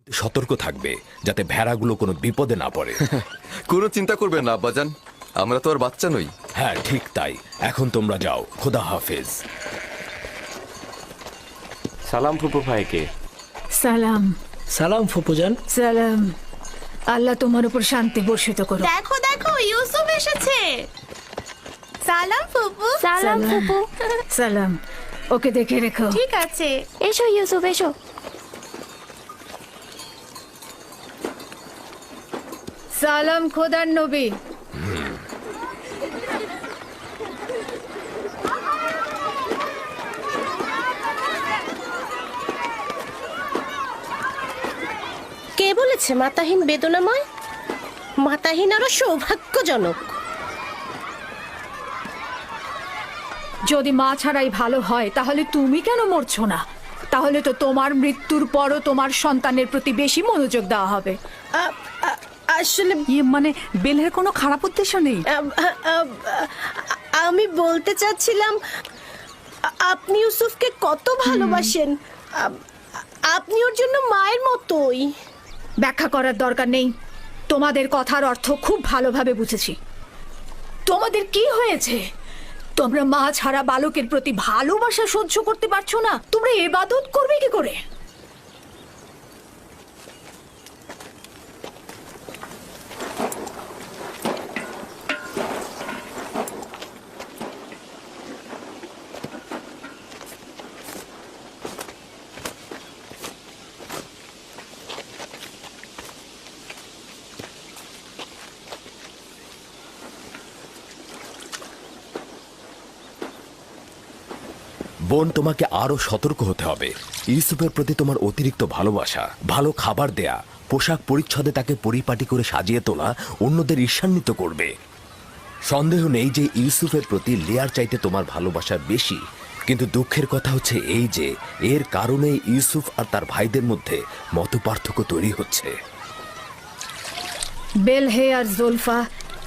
সতর্ক থাকবে যাতে ভেড়াগুলো কোনো বিপদে না পড়ে। কোনো চিন্তা করবেন না আব্বাজান, আমরা তো আর বাচ্চা নই। হ্যাঁ ঠিক তাই, এখন তোমরা যাও, খোদা হাফেজ। সালাম ফুপু ভাইকে। সালাম। সালাম ফুপুজান। সালাম। আল্লাহ তোমার উপর শান্তি বর্ষিত করো। দেখো দেখো, ইউসুফ এসেছে। সালাম ফুপু। সালাম ফুপু। সালাম। ওকে দেখে রেখো। ঠিক আছে। এসো ইউসুফ এসো। সালাম খোদার নবী। কে বলেছে মাতাহীন বেদনাময়? মাতাহীন আরো সৌভাগ্যজনক। যদি মা ছাড়াই ভালো হয় তাহলে তুমি কেন মরছো না? তাহলে তো তোমার মৃত্যুর পরও তোমার সন্তানের প্রতি বেশি মনোযোগ দেওয়া হবে। আসলে মানে বেলের কোনো খারাপ উদ্দেশ্য নেই। আমি বলতে চাচ্ছিলাম, আপনি ইউসুফকে কত ভালোবাসেন। আপনি ওর জন্য মায়ের মতোই। ব্যাখ্যা করার দরকার নেই, তোমাদের কথার অর্থ খুব ভালোভাবে বুঝেছি। তোমাদের কি হয়েছে? তোমরা মা ছাড়া বালকের প্রতি ভালোবাসা সহ্য করতে পারছো না? তোমরা ইবাদত করবে কি করে? বোন, তোমাকে আরো সতর্ক হতে হবে। ইউসুফের প্রতি তোমার অতিরিক্ত ভালোবাসা, ভালো খাবার দেয়া, পোশাক পরিচ্ছদে তাকে পরিপাটি করে সাজিয়ে তোলা অন্যদের ঈর্ষান্বিত করবে। সন্দেহ নেই যে ইউসুফের প্রতি লিয়ার চাইতে তোমার ভালোবাসা বেশি, কিন্তু দুঃখের কথা হচ্ছে এই যে এর কারণে ইউসুফ আর তার ভাইদের মধ্যে মতপার্থক্য তৈরি হচ্ছে। বেলহে আর জোলফা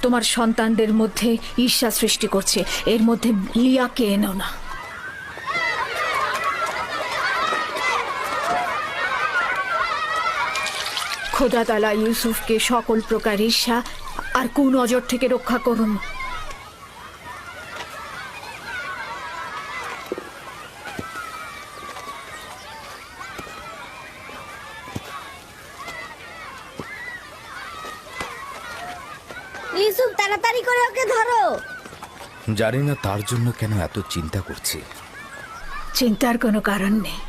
তোমার সন্তানদের মধ্যে ঈর্ষা সৃষ্টি করছে। এর মধ্যে লিয়াকে এনো না। খোদা তাআলা ইউসুফকে সকল প্রকার ঈর্ষা আর কুনজর থেকে রক্ষা করুন। ইউসুফ, তাড়াতাড়ি করে ওকে ধরো। জানি না তার জন্য কেন এত চিন্তা করছি। চিন্তার কোনো কারণ নেই।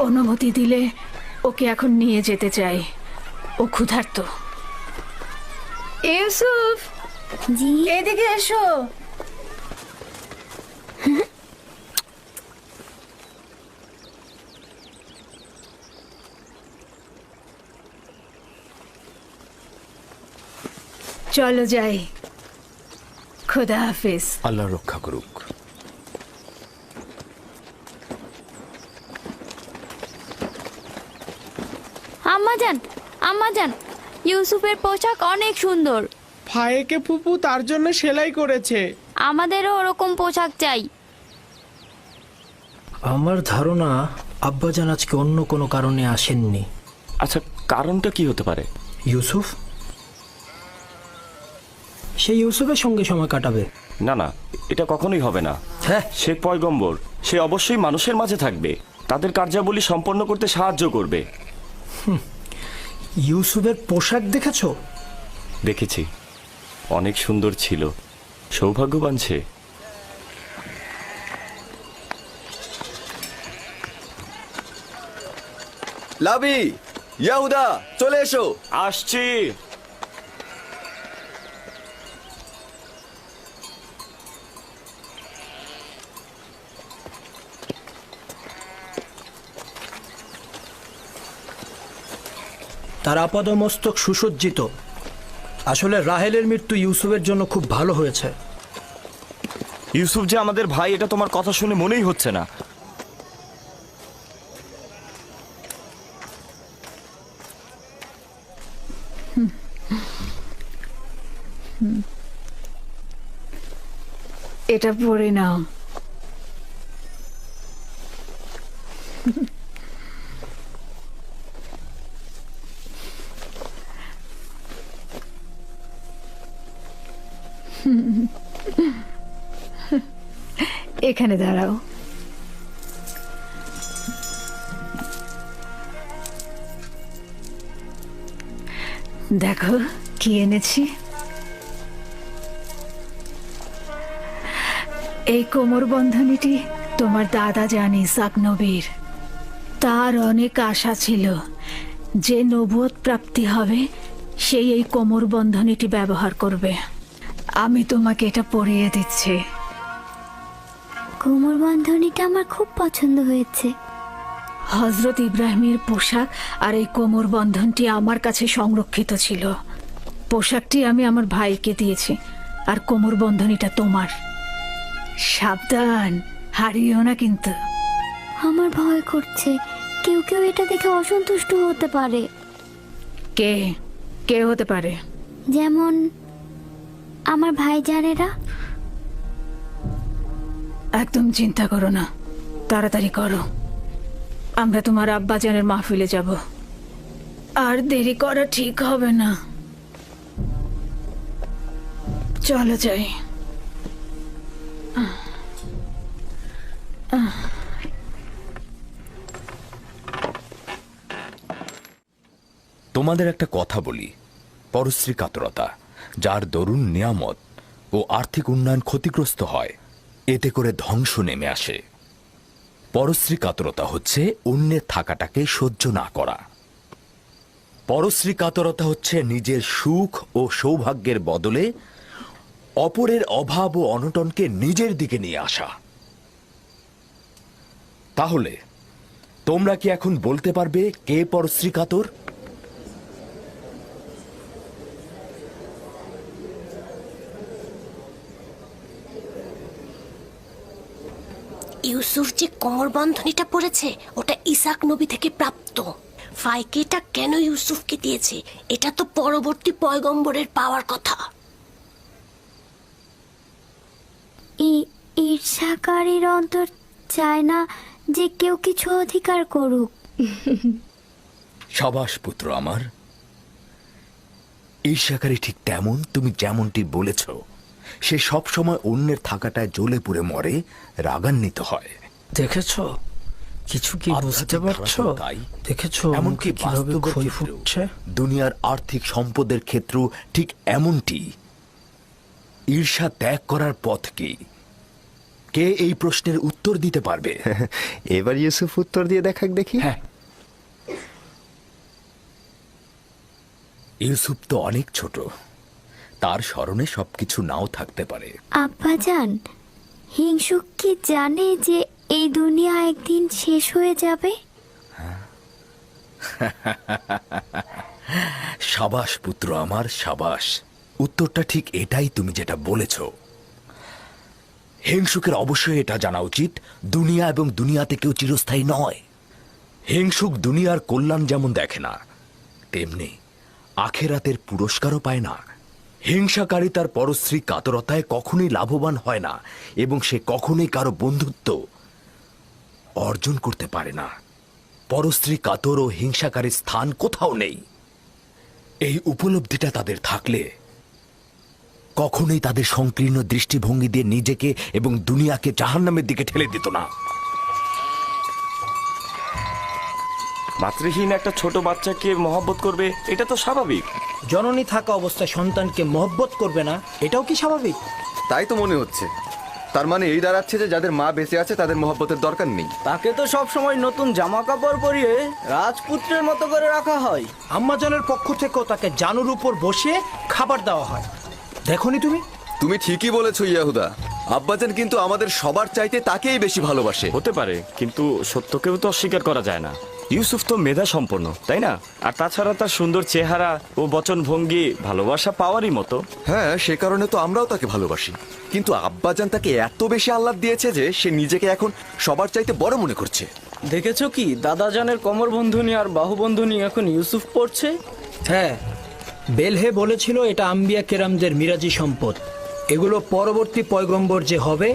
অনুমতি দিলে ওকে এখন নিয়ে যেতে চাই। ও ক্ষুধার্ত। ইউসুফ, জি এদিকে এসো। চলো যাই। খোদা হাফেজ। আল্লাহ রক্ষা করুক। আম্মাজান, আম্মাজান, ইউসুফের পোশাক অনেক সুন্দর। ভাইকে ফুপু তার জন্য সেলাই করেছে। আমাদেরও ওরকম পোশাক চাই। আমার ধারণা আব্বাজান আজকে অন্য কোনো কারণে আসেননি। আচ্ছা, কারণটা কি হতে পারে? ইউসুফ, সে ইউসুফের সঙ্গে সময় কাটাবে। না না, এটা কখনোই হবে না। হ্যাঁ, সে পয়গম্বর, সে অবশ্যই মানুষের মাঝে থাকবে, তাদের কার্যাবলী সম্পন্ন করতে সাহায্য করবে। ইউসুফের পোশাক দেখেছো? দেখেছি, অনেক সুন্দর ছিল। সৌভাগ্যবান সে। লাবি, ইয়াহুদা, চলে এসো। আসছি। তার আপাদমস্তক সুসজ্জিত। আসলে রাহেলের মৃত্যু ইউসুফের জন্য খুব ভালো হয়েছে। ইউসুফ যে আমাদের ভাই, এটা তোমার কথা শুনে মনেই হচ্ছে না। এটা পড়ে নাও। এখানে দাঁড়াও। দেখো কি এনেছি। এই কোমর বন্ধনীটি তোমার দাদা জান ইসাক নবীর। তার অনেক আশা ছিল যে নবুয়ত প্রাপ্তি হবে সেই এই কোমর বন্ধনীটি ব্যবহার করবে। আমি তোমাকে এটা পরিয়ে দিচ্ছি। কোমর বন্ধনীটা আমার খুব পছন্দ হয়েছে। হজরত ইব্রাহিমের পোশাক আর এই কোমর বন্ধনটি আমার কাছে সংরক্ষিত ছিল। পোশাকটি আমি আমার ভাইকে দিয়েছি আর কোমর বন্ধনীটা তোমার। সাবধান, হারিও না কিন্তু। আমার ভয় করছে, কেউ কেউ এটা দেখে অসন্তুষ্ট হতে পারে। কে কে হতে পারে? যেমন আমার ভাইজানেরা। একদম চিন্তা করো না, তাড়াতাড়ি করো। আমরা তোমার আব্বাজানের মাহফিলে যাব, আর দেরি করা ঠিক হবে না। চলো যাই। তোমাদের একটা কথা বলি, পরশ্রী কাতরতা যার দরুন নিয়ামত ও আর্থিক উন্নয়ন ক্ষতিগ্রস্ত হয়, এতে করে ধ্বংস নেমে আসে। পরশ্রী কাতরতা হচ্ছে অন্যের থাকাটাকে সহ্য না করা। পরশ্রী কাতরতা হচ্ছে নিজের সুখ ও সৌভাগ্যের বদলে অপরের অভাব ও অনটনকে নিজের দিকে নিয়ে আসা। তাহলে তোমরা কি এখন বলতে পারবে কে পরশ্রী কাতর? ইউসুফ যে কোমর বন্ধনীটা পড়েছে ওটা ইসাক নবী থেকে প্রাপ্ত। ফাইকে এটা কেন ইউসুফকে দিয়েছে? এটা তো পরবর্তী পয়গম্বরের পাওয়ার কথা। ঈর্ষাকারীর অন্তর চায় না যে কেউ কিছু অধিকার করুক। সাবাস পুত্র আমার। ঈর্ষাকারী ঠিক তেমন, তুমি যেমনটি বলেছ, সে সব সময় অন্যের থাকাটায় জ্বলে পুড়ে মরে, রাগান্বিত হয়। দেখেছো কিছু কি বুঝতে আধ্যাত্মিক পারছো? ধারণা তাই। দেখেছো এমনকি মুখে কিভাবে বাস্তবের ক্ষয় ক্ষেত্রেও, ফুটছে? দুনিয়ার আর্থিক সম্পদের ক্ষেত্রেও ঠিক এমনটি। ঈর্ষা ত্যাগ করার পথ কি? কে এই প্রশ্নের উত্তর দিতে পারবে? এবার ইউসুফ উত্তর দিয়ে দেখাক দেখি। হ্যাঁ, ইউসুফ তো অনেক ছোট, তার স্মরণে সবকিছু নাও থাকতে পারে। আব্বাজান, হিংসুক কি জানে যে এই দুনিয়া একদিন শেষ হয়ে যাবে? সাবাস পুত্র আমার, সাবাস। উত্তরটা ঠিক এটাই, তুমি যেটা বলেছ। হিংসুকের অবশ্যই এটা জানা উচিত, দুনিয়া এবং দুনিয়াতে কেউ চিরস্থায়ী নয়। হিংসুক দুনিয়ার কল্যাণ যেমন দেখে না, তেমনি আখেরাতের পুরস্কারও পায় না। হিংসাকারী তার পরশ্রী কাতরতায় কখনোই লাভবান হয় না, এবং সে কখনোই কারো বন্ধুত্ব অর্জন করতে পারে না। পরশ্রী কাতর ও হিংসাকারীর স্থান কোথাও নেই। এই উপলব্ধিটা তাদের থাকলে কখনোই তাদের সংকীর্ণ দৃষ্টিভঙ্গি দিয়ে নিজেকে এবং দুনিয়াকে জাহান্নামের দিকে ঠেলে দিত না। মাতৃহীন একটা ছোট বাচ্চাকে মহব্বত করবে, এটা তো স্বাভাবিক। জননী থাকা অবস্থায় সন্তানকে মহব্বত করবে না, এটাও কি স্বাভাবিক? তাই তো মনে হচ্ছে। তার মানে এই দাঁড়াচ্ছে যে যাদের মা বেঁচে আছে তাদের মহব্বতের দরকার নেই। তাকে তো সব সময় নতুন জামা কাপড় পরিয়ে রাজপুত্রের মতো করে রাখা হয়। আম্মাজানের পক্ষ থেকেও তাকে জানুর উপর বসিয়ে খাবার দেওয়া হয়। দেখোনি তুমি? তুমি ঠিকই বলেছো ইয়াহুদা। আব্বাজান কিন্তু আমাদের সবার চাইতে তাকেই বেশি ভালোবাসে। হতে পারে, কিন্তু সত্যকেও তো অস্বীকার করা যায় না। ইউসুফ তো মেধা সম্পন্ন, তাই না? আর তাছাড়া তার সুন্দর চেহারা ও বচনভঙ্গি ভালোবাসা পাওয়ারই মতো। হ্যাঁ, সে কারণে তো আমরাও তাকে ভালোবাসি। কিন্তু আব্বাজান তাকে এত বেশি আহ্লাদ দিয়েছে যে সে নিজেকে এখন সবার চাইতে বড় মনে করছে। দেখেছো কি দাদাজানের কোমর বন্ধনী আর বাহু বন্ধনী এখন ইউসুফ পড়ছে? হ্যাঁ, বেলহে বলেছিল এটা আম্বিয়া কেরামদের মিরাজি সম্পদ। এগুলো পরবর্তী পয়গম্বর যে হবে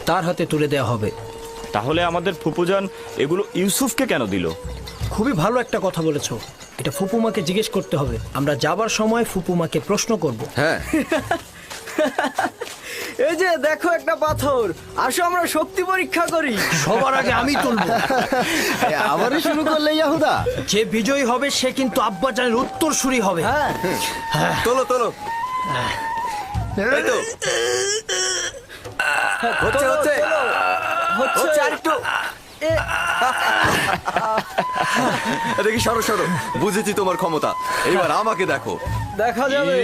তার হাতে তুলে দেওয়া হবে। তাহলে আমাদের ফুপুজান এগুলো ইউসুফকে কেন দিল? খুবই ভালো একটা কথা বলেছো। এটা ফুপুমাকে জিজ্ঞেস করতে হবে। আমরা যাবার সময় ফুপুমাকে প্রশ্ন করব। হ্যাঁ, এই যে দেখো একটা পাথর, আসো আমরা শক্তি পরীক্ষা করি। সবার আগে আমি তুলব। আবারও শুরু করলে ইয়াহুদা? যে বিজয়ী হবে সে কিন্তু আব্বাজানের উত্তরসূরি হবে। হ্যাঁ, তোলো তোলো এই তো। হচ্ছে হচ্ছে হচ্ছে আরেকটু। দেখি সরো সরো, বুঝেছি তোমার ক্ষমতা, এবার আমাকে দেখো। দেখা যাবে।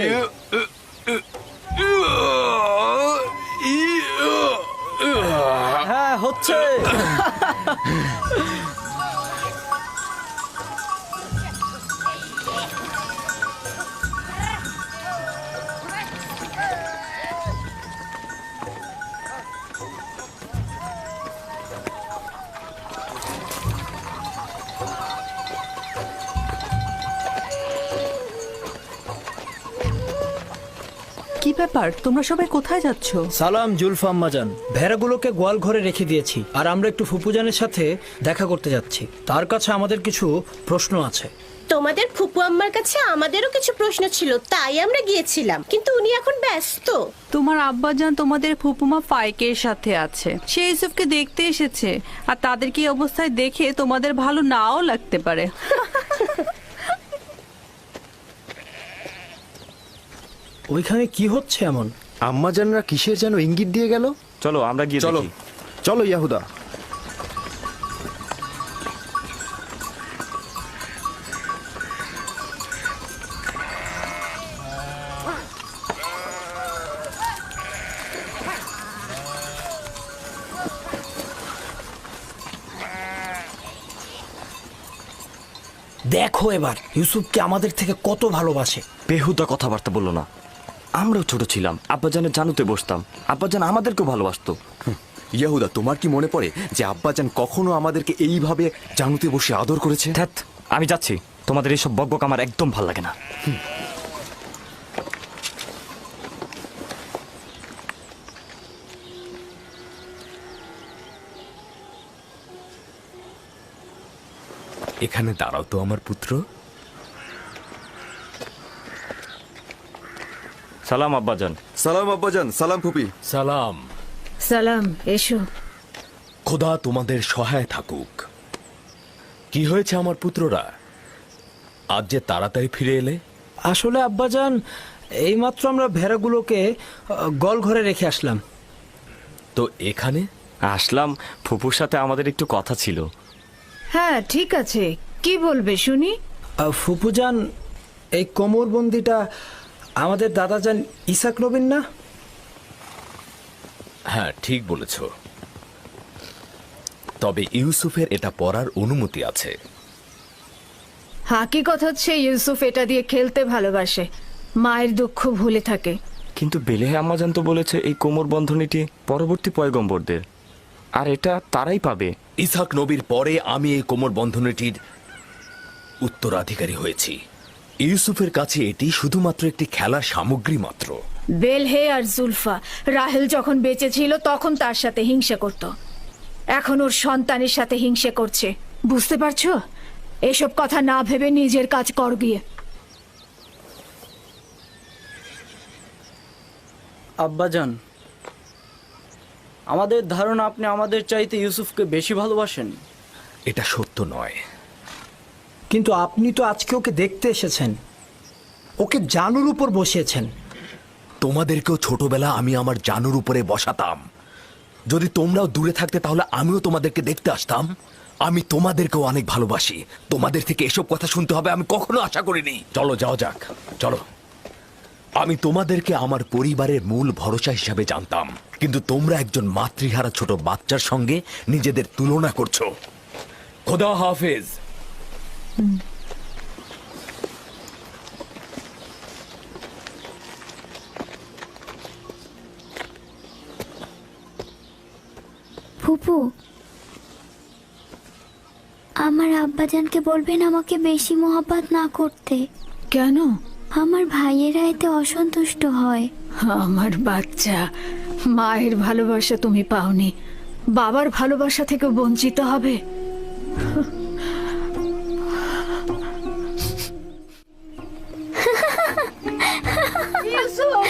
হ্যাঁ হচ্ছে। কি ব্যাপার, তোমরা সবাই কোথায় যাচ্ছ? সালাম জুলফা আম্মাজান, ভেড়াগুলোকে গোয়াল ঘরে রেখে দিয়েছি আর আমরা একটু ফুপুজানের সাথে দেখা করতে যাচ্ছি। তার কাছে আমাদের কিছু প্রশ্ন আছে। তোমাদের ফুপু আম্মার কাছে আমাদেরও কিছু প্রশ্ন ছিল, তাই আমরা গিয়েছিলাম, কিন্তু উনি এখন ব্যস্ত। তোমার আব্বাজান তোমাদের ফুপুমা ফাইকের সাথে আছে, সে ইউসুফকে দেখতে এসেছে, আর তাদের কি অবস্থায় দেখে তোমাদের ভালো নাও লাগতে পারে। ওইখানে কি হচ্ছে এমন? আম্মাজানরা কিসের যেন ইঙ্গিত দিয়ে গেল। চলো আমরা গিয়ে চলো। দেখি। চলো ইয়াহুদা। দেখো এবার ইউসুফকে আমাদের থেকে কত ভালোবাসে। বেহুদা কথাবার্তা বললো না। আমরাও ছোট ছিলাম, আব্বাজানের জানুতে বসতাম, আব্বাজান আমাদেরকেও ভালোবাসতো। ইয়াহুদা, তোমার কি মনে পড়ে যে আব্বাজান কখনো আমাদেরকে এইভাবে জানুতে বসে আদর করেছে? ধ্যাৎ, আমি যাচ্ছি, তোমাদের এইসব বকবক আমার একদম ভাল লাগে না। এখানে দাঁড়াও তো আমার পুত্র। সালাম আব্বাজান। সালাম আব্বাজান, সালাম ফুপি। সালাম। সালাম, এসো। খোদা তোমাদের সহায় থাকুক। কি হয়েছে আমার পুত্ররা, আজ যে তাড়াতাড়ি ফিরে এলে? আসলে আব্বাজান, এইমাত্র আমরা ভেড়াগুলোকে গোয়াল ঘরে রেখে আসলাম। তো এখানে আসলাম, ফুপুর সাথে আমাদের একটু কথা ছিল। হ্যাঁ ঠিক আছে, কি বলবে শুনি। ফুপুজান, এই কোমরবন্দিটা আমাদের দাদাজান ইসাক নবীন না? হ্যাঁ ঠিক বলেছ, তবে ইউসুফের এটা পরার অনুমতি আছে। হাকিকত হচ্ছে ইউসুফ এটা দিয়ে খেলতে ভালোবাসে, মায়ের দুঃখ ভুলে থাকে। কিন্তু বেলেহে আম্মাজান তো বলেছে এই কোমর বন্ধনীটি পরবর্তী পয়গম্বরদের, আর এটা তারাই পাবে। ইসাক নবীর পরে আমি এই কোমর বন্ধনীটির উত্তরাধিকারী হয়েছি। ইউসুফের কাছে এটি শুধুমাত্র একটি খেলার সামগ্রী মাত্র। বেলহে আর জুলফা রাহেল যখন বেঁচে ছিল তখন তার সাথে হিংসা করত, এখন ওর সন্তানের সাথে হিংসা করছে। বুঝতে পারছো? এসব কথা না ভেবে নিজের কাজ কর গিয়ে। আব্বাজান, আমাদের ধারণা আপনি আমাদের চাইতে ইউসুফকে বেশি ভালোবাসেন। এটা সত্য নয়। কিন্তু আপনি তো আজকে ওকে দেখতে এসেছেন, ওকে জানুর উপর বসিয়েছেন। তোমাদেরকেও ছোটবেলা আমি আমার জানুর উপরে বসাতাম। যদি তোমরাও দূরে থাকতে তাহলে আমিও তোমাদেরকে দেখতে আসতাম। আমি তোমাদেরকেও অনেক ভালোবাসি। তোমাদের থেকে এসব কথা শুনতে হবে আমি কখনো আশা করিনি। চলো যাও যাক, চলো। আমি তোমাদেরকে আমার পরিবারের মূল ভরসা হিসাবে জানতাম, কিন্তু তোমরা একজন মাতৃহারা ছোট বাচ্চার সঙ্গে নিজেদের তুলনা করছো। খোদা হাফেজ। ফুপু, আমার আব্বাজানকে বলবেন আমাকে বেশি মহব্বত না করতে। কেন? আমার ভাইয়েরা এতে অসন্তুষ্ট হয়। আমার বাচ্চা, মায়ের ভালোবাসা তুমি পাওনি, বাবার ভালোবাসা থেকে বঞ্চিত হবে। ইউসুফ!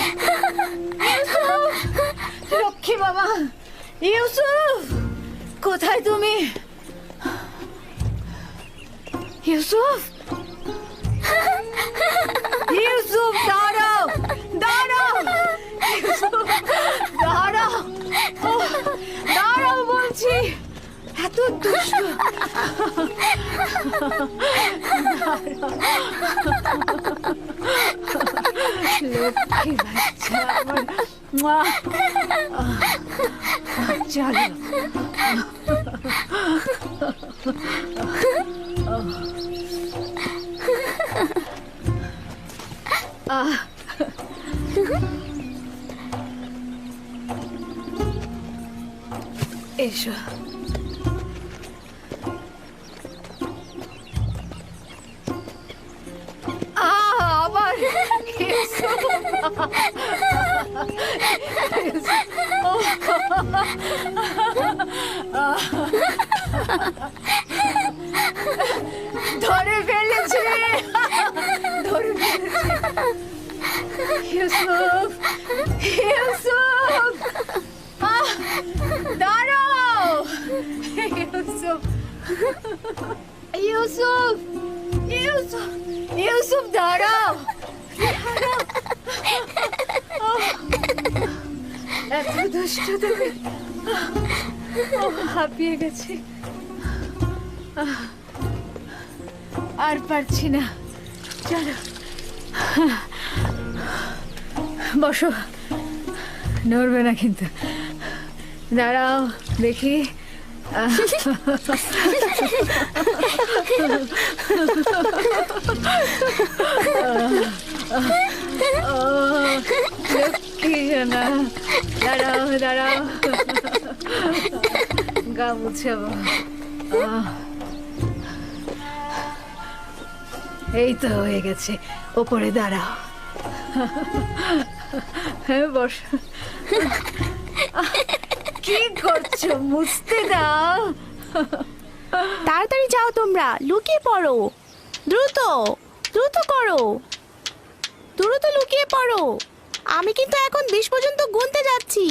ইউসুফ, ইউসুফ দাঁড়াও, দাঁড়াও, ইউসুফ দাঁড়াও, ওহ, দাঁড়াও বলছি, এত দুষ্ট। লক্ষ্মী বাচ্চা আমার, মুয়া। চলো। এসো। আবার ধরে ফেলেছে, ধরে ফেলেছে। ইউসুফ, ইউসুফ, দাঁড়াও, ইউসুফ, ইউসুফ, ইউসুফ, ইউসুফ দাঁড়াও, দাঁড়াও। এত দুষ্ট তুমি, হাঁপিয়ে গেছি, আর পারছি না। চলো বসো, নড়বে না কিন্তু, দাঁড়াও দেখি। লক্ষ্মী জানা, দাঁড়াও, দাঁড়াও, গা মুছাবো। এই তো হয়ে গেছে, ওপরে দাঁড়াও। হ্যাঁ বস। কি করছো, মুছতে দাও। তাড়াতাড়ি যাও, তোমরা লুকিয়ে পড়ো, দ্রুত দ্রুত করো, দ্রুত লুকিয়ে পড়ো। আমি কিন্তু এখন 20 পর্যন্ত গুনতে যাচ্ছি,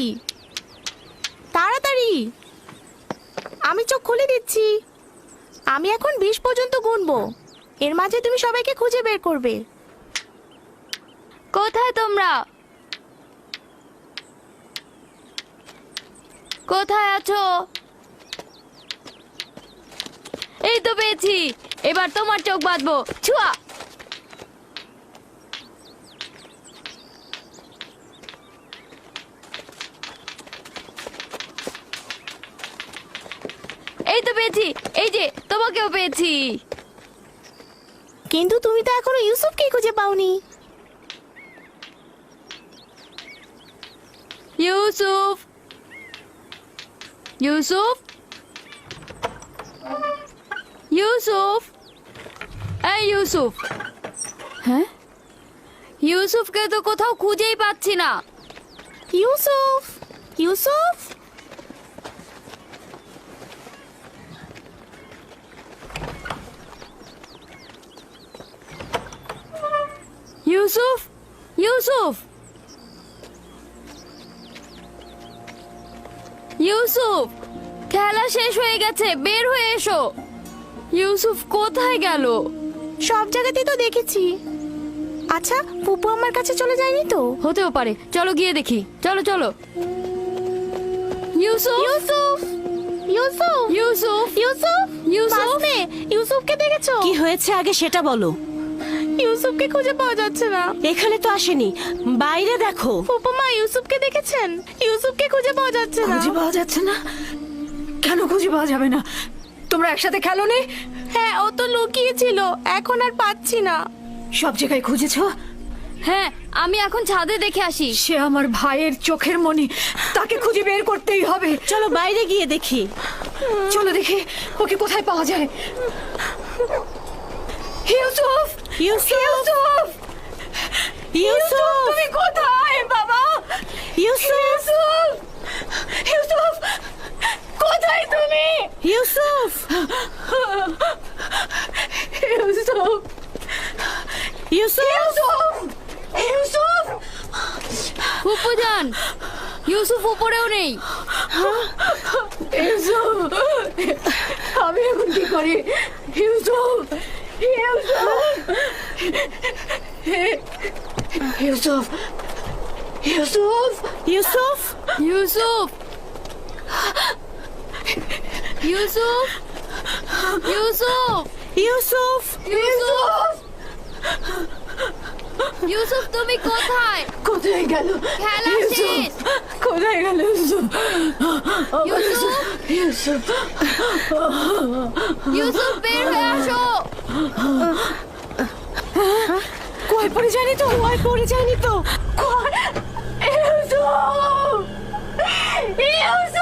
তাড়াতাড়ি। আমি চোখ খুলে দিচ্ছি, আমি এখন 20 পর্যন্ত গুনবো, এর মাঝে তুমি সবাইকে খুঁজে বের করবে। কোথায় তোমরা? কোথায় আছো? এই তো পেয়েছি, এবার তোমার চোখ বাঁধবো। ছুয়া। এই তো পেয়েছি, এই যে তোমাকেও পেয়েছি। কিন্তু তুমি তো এখনো ইউসুফকে খুঁজে পাওনি। ইউসুফ, ইউসুফ, ইউসুফ, এই ইউসুফ। হ্যাঁ, ইউসুফকে তো কোথাও খুঁজেই পাচ্ছি না। ইউসুফ, ইউসুফ, ইউসুফ, ইউসুফ, ইউসুফ, খেলা শেষ হয়ে গেছে, বের হয়ে এসো। ইউসুফ কোথায় গেল? সব জায়গাতেই তো দেখেছি। আচ্ছা, ফুপু আমার কাছে চলে যায়নি তো? হতেও পারে, চলো গিয়ে দেখি। চলো চলো। ইউসুফ, ইউসুফ, ইউসুফ, ইউসুফ, ইউসুফ, ইউসুফ, বাসনে, ইউসুফকে দেখেছো? কি হয়েছে আগে সেটা বলো। ইউসুফকে খুঁজে পাওয়া যাচ্ছে না। এখানে তো আসেনি, বাইরে দেখো। ফুপুমা ইউসুফকে দেখেছেন? ইউসুফকে খুঁজে পাওয়া যাচ্ছে না। খুঁজে পাওয়া যাচ্ছে না? কেন খুঁজে পাওয়া যাবে না? তোমরা একসাথে খেলো নি? হ্যাঁ, ও তো লুকিয়ে ছিল, এখন আর পাচ্ছি না। সব জায়গায় খুঁজেছো? হ্যাঁ, আমি এখন ছাদে দেখে আসি। সে আমার ভাইয়ের চোখের মনি, তাকে খুঁজে বের করতেই হবে। চলো বাইরে গিয়ে দেখি। চলো দেখি ওকে কোথায় পাওয়া যায়। ইউসুফ, ইউসুফ, ইউসুফ, ইউসুফ, তুমি কোথায় বাবা? ইউসুফ, ইউসুফ, কোথায় তুমি? ইউসুফ, ইউসুফ, ইউসুফ, ইউসুফ, ফুপু যান, ইউসুফ উপরেও নেই। ইউসুফ, আমি এখন কি করি? ইউসুফ, ইউসুফ ইউসুফ ইউসুফ ইউসুফ ইউসুফ ইউসুফ ইউসুফ ইউসুফ ইউসুফ তুমি কোথায়? কোথায় গেল খেলা শেষ। কোথায় গেল ইউসুফ ইউসুফ ইউসুফ ইউসুফ বের হয়ে আসো। কই পড়ে যায়নি তো কই পড়ে যায়নি তো ইউসুফ ইউসুফ